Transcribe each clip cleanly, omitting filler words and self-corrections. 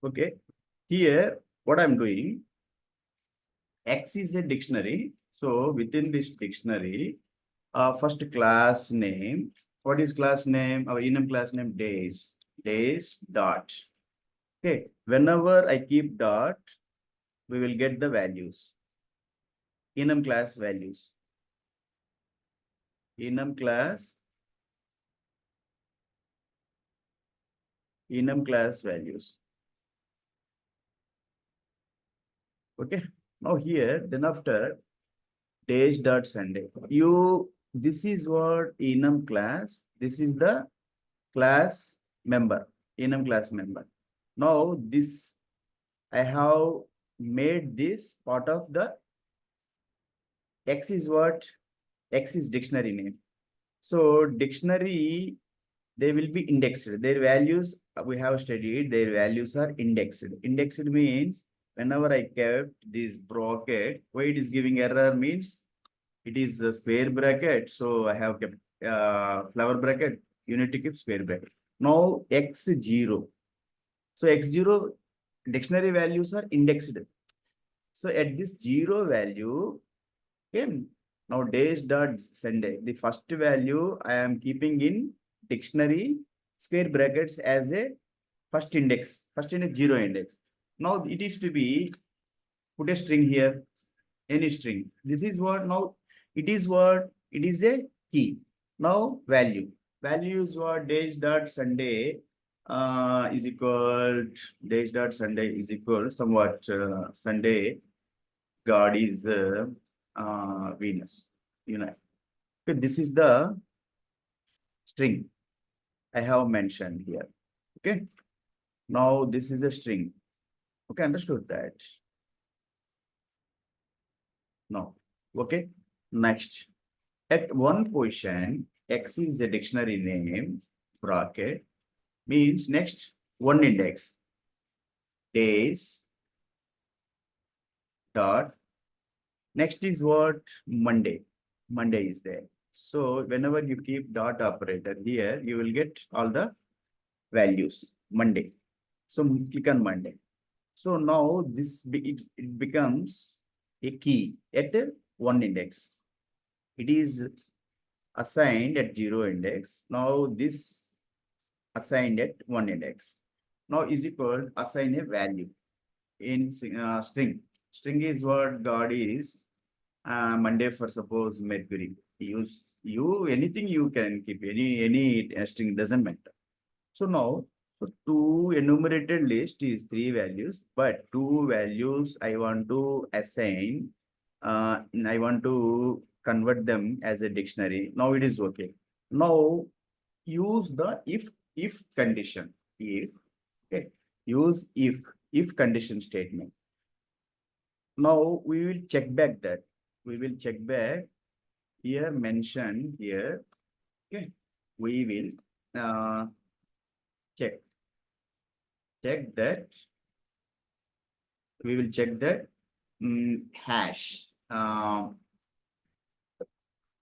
Okay. Here, what I'm doing, X is a dictionary. So within this dictionary, first class name. What is class name? Our enum class name days. Days dot. Okay. Whenever I keep dot, we will get the values. Enum class values. Enum class values. Okay. Now here, then after days dot Sunday. This is what enum class. This is the class member, enum class member. Now this, I have made this part of the X is what? X is dictionary name. So dictionary, they will be indexed. Their values, we have studied, their values are indexed. Indexed means whenever I kept this bracket, why it is giving error means it is a square bracket. So I have kept flower bracket, you need to keep square bracket. Now X0. So X0 dictionary values are indexed. So at this 0 value, okay, now days dot Sunday, the first value I am keeping in dictionary square brackets as a first index 0 index. Now it is to be put a string here, any string. This is what now it is what it is a key. Now value is what days dot Sunday is equal days dot Sunday is equal somewhat Sunday God is Venus. You know, okay, this is the string I have mentioned here. Okay, now this is a string. Okay, understood that. No. Okay, next. At one position, X is a dictionary name, bracket, means next one index, days, dot. Next is what? Monday. Monday is there. So whenever you keep dot operator here, you will get all the values, Monday. So click on Monday. So now it becomes a key at one index. It is assigned at 0 index. Now this assigned at 1 index. Now is equal assign a value in string. String is what God is. Monday for suppose Mercury. Use anything you can keep any string doesn't matter. So now so two enumerated list is 3 values, but 2 values I want to assign. I want to convert them as a dictionary. Now it is okay. Now use the if condition. If okay, use if condition statement. Now we will check back that. We will check back here mentioned here. Okay, we will check that. We will check that hash.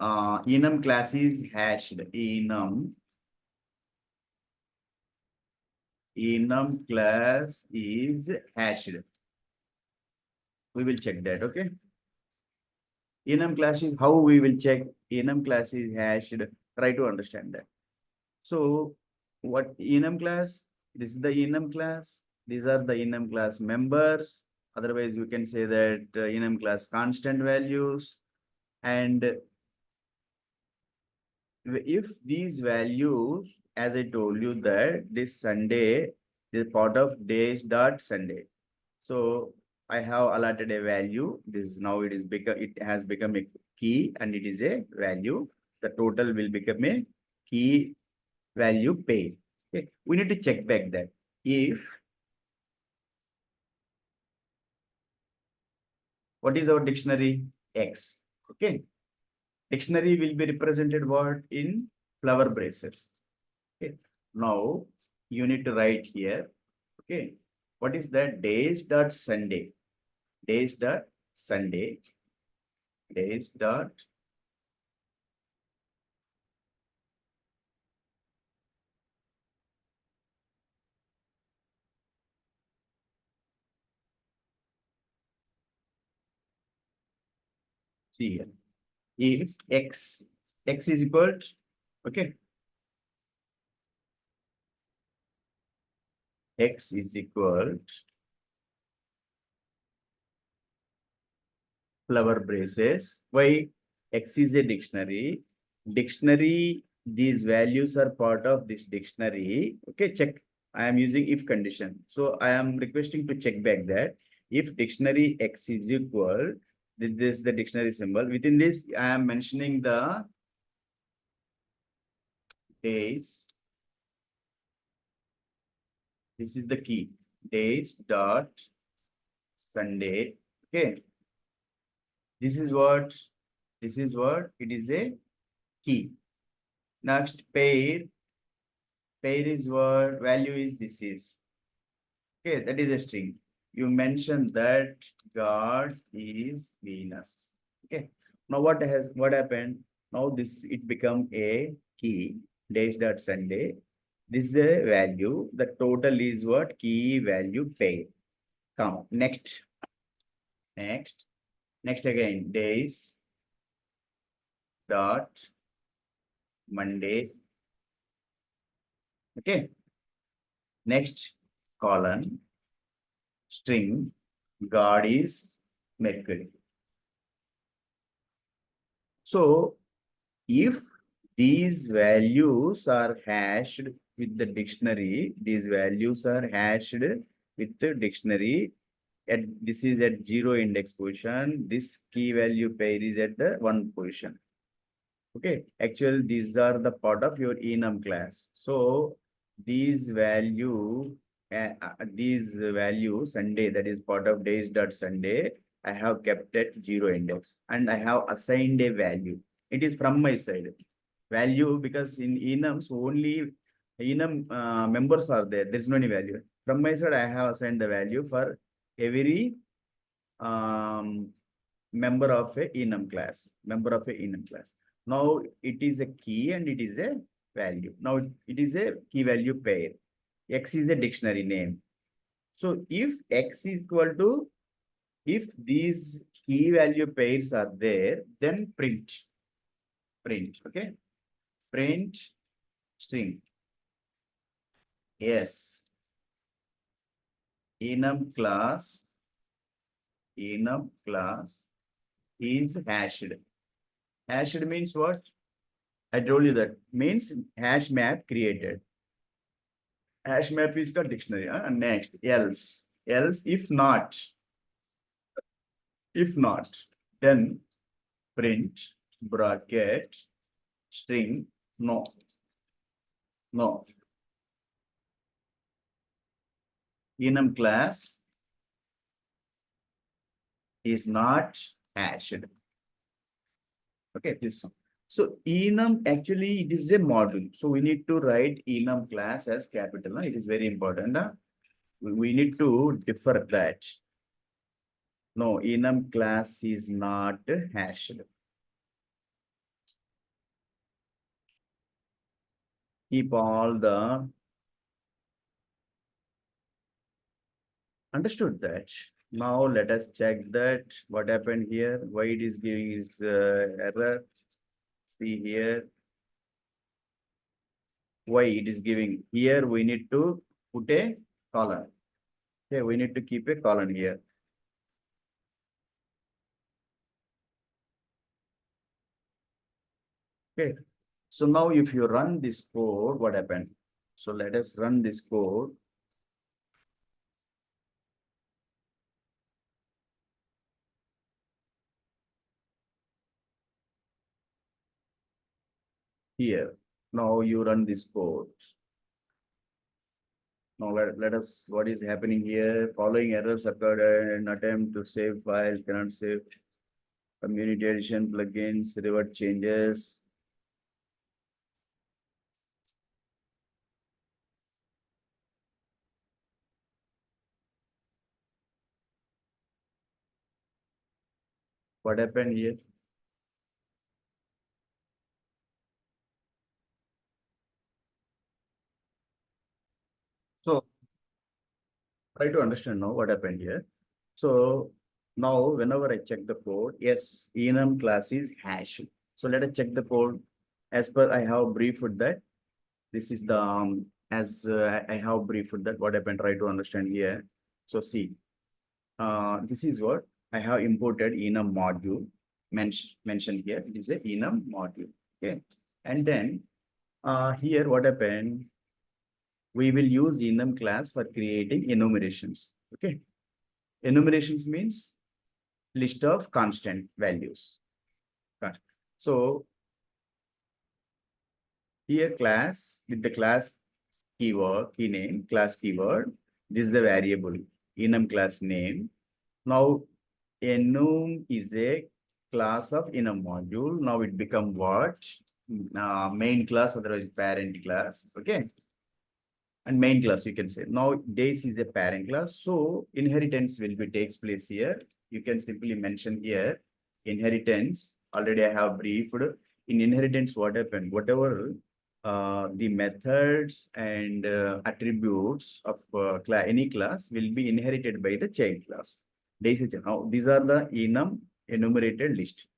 Enum class is hashed. Enum class is hashed. We will check that. Okay. Enum class is how we will check enum class is hashed. Try to understand that. So what enum class? This is the enum class. These are the enum class members. Otherwise, you can say that enum class constant values. And if these values, as I told you that this Sunday is part of days dot Sunday. So I have allotted a value. This now it has become a key and it is a value. The total will become a key value paid. Okay. We need to check back that if what is our dictionary? X. Okay. Dictionary will be represented what in flower braces. Okay. Now you need to write here. Okay. What is that? Days dot Sunday. Days dot Sunday. Days dot See here. If x is equal to, okay, x is equal to flower braces. Why? X is a dictionary. Dictionary, these values are part of this dictionary. Okay, check. I am using if condition. So I am requesting to check back that if dictionary X is equal, this is the dictionary symbol. Within this, I am mentioning the days. This is the key. Days dot Sunday. Okay. This is what it is a key. Next pair is what value is this is. Okay, that is a string. You mentioned that God is Venus. Okay. Now what happened? Now this it become a key days dot Sunday. This is a value. The total is what key value pair. Come next next again days dot Monday. Okay. Next column string God is Mercury. So if these values are hashed with the dictionary, these values are hashed with the dictionary. At this is at 0 index position. This key value pair is at the 1 position. Okay, actually these are the part of your enum class. So these value Sunday, that is part of days dot Sunday, I have kept at 0 index and I have assigned a value. It is from my side value because in enums only enum members are there. There's no any value. From my side, I have assigned the value for every um, member of a enum class. Now it is a key and it is a value. Now it is a key value pair. X is a dictionary name. So if X is equal to, if these key value pairs are there, then print, okay? Print string. Yes. Enum class is hashed. Hashed means what? I told you that means hash map created. Hash map is the dictionary. And next, else if not, then print bracket string no. Enum class is not hashed. Okay, this one. So enum actually it is a module. So we need to write enum class as capital. It is very important. We need to differ that. No, enum class is not hashed. Keep all the understood that. Now let us check that what happened here. Why it is giving is error. See here. Why it is giving here. We need to put a colon. Okay, we need to keep a colon here. Okay. So now if you run this code, what happened? So let us run this code. Here. Now you run this code. Now let us, what is happening here? Following errors occurred in attempt to save file, cannot save. Community edition plugins, revert changes. What happened here? So try to understand now what happened here. So Now, whenever I check the code, yes, enum class is hash. So let us check the code. As per I have briefed that this is the as I have briefed that what I can try to understand here. So see, this is what I have imported enum module mentioned here. It is a enum module. Okay, and then here what happened? We will use enum class for creating enumerations. Okay, enumerations means list of constant values. Got it. So here class with the class keyword, key name, class keyword. This is the variable enum class name. Now enum is a class of enum module. Now it become what? Main class, otherwise parent class. Okay. And main class you can say. Now days is a parent class. So inheritance will be takes place here. You can simply mention here inheritance. Already I have briefed. In inheritance, what happened? Whatever the methods and attributes of any class will be inherited by the child class. Now, these are the enum enumerated list,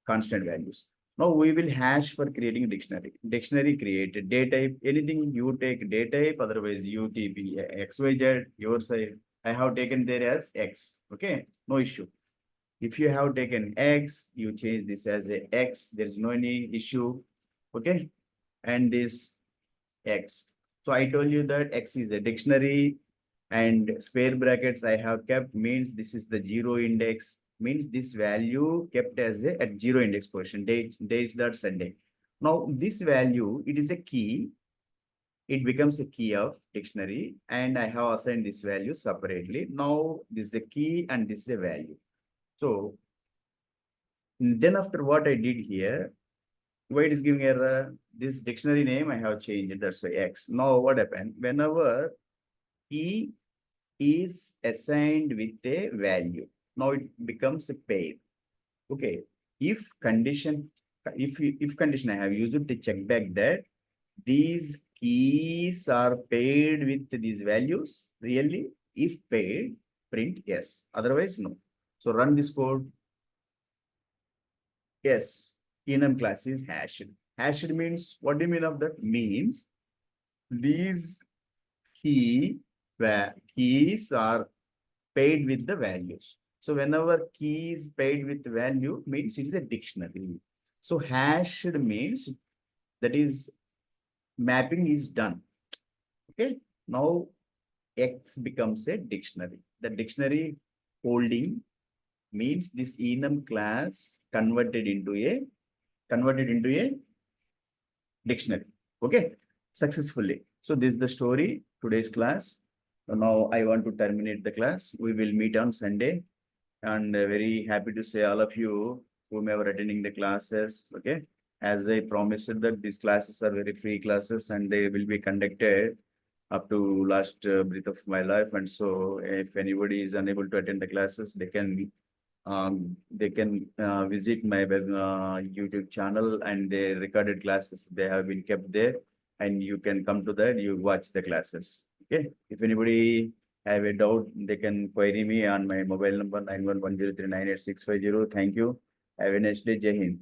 constant values. Now we will hash for creating dictionary. Dictionary created, date type, anything you take date type, otherwise UTP, XYZ, your side. I have taken there as X. Okay, no issue. If you have taken X, you change this as a X. There is no any issue. Okay, and this X. So I told you that X is a dictionary and spare brackets I have kept means this is the zero index, means this value kept as a at zero index position, days dot Sunday. Now this value, it is a key. It becomes a key of dictionary and I have assigned this value separately. Now this is a key and this is a value. So then after what I did here, why it is giving error? This dictionary name I have changed. That's why X. Now what happened? Whenever key is assigned with a value, now it becomes a pair. Okay. If condition, if condition I have used to check back that these keys are paired with these values. Really, if paired, print yes. Otherwise, no. So run this code. Yes, enum class is hashed. Hashed means, what do you mean of that? Means these keys are paired with the values. So whenever key is paired with value means it is a dictionary. So hashed means that is mapping is done. Okay. Now X becomes a dictionary. The dictionary holding means this enum class converted into a dictionary. Okay, successfully. So this is the story, today's class. So now I want to terminate the class. We will meet on Sunday and very happy to say all of you whomever attending the classes. Okay, as I promised that these classes are very free classes and they will be conducted up to last breath of my life. And so if anybody is unable to attend the classes, they can visit my web YouTube channel and the recorded classes they have been kept there, and you can come to that, you watch the classes. Okay. If anybody have a doubt, they can query me on my mobile number 9110398650. Thank you. Have a nice day. Jai Hind.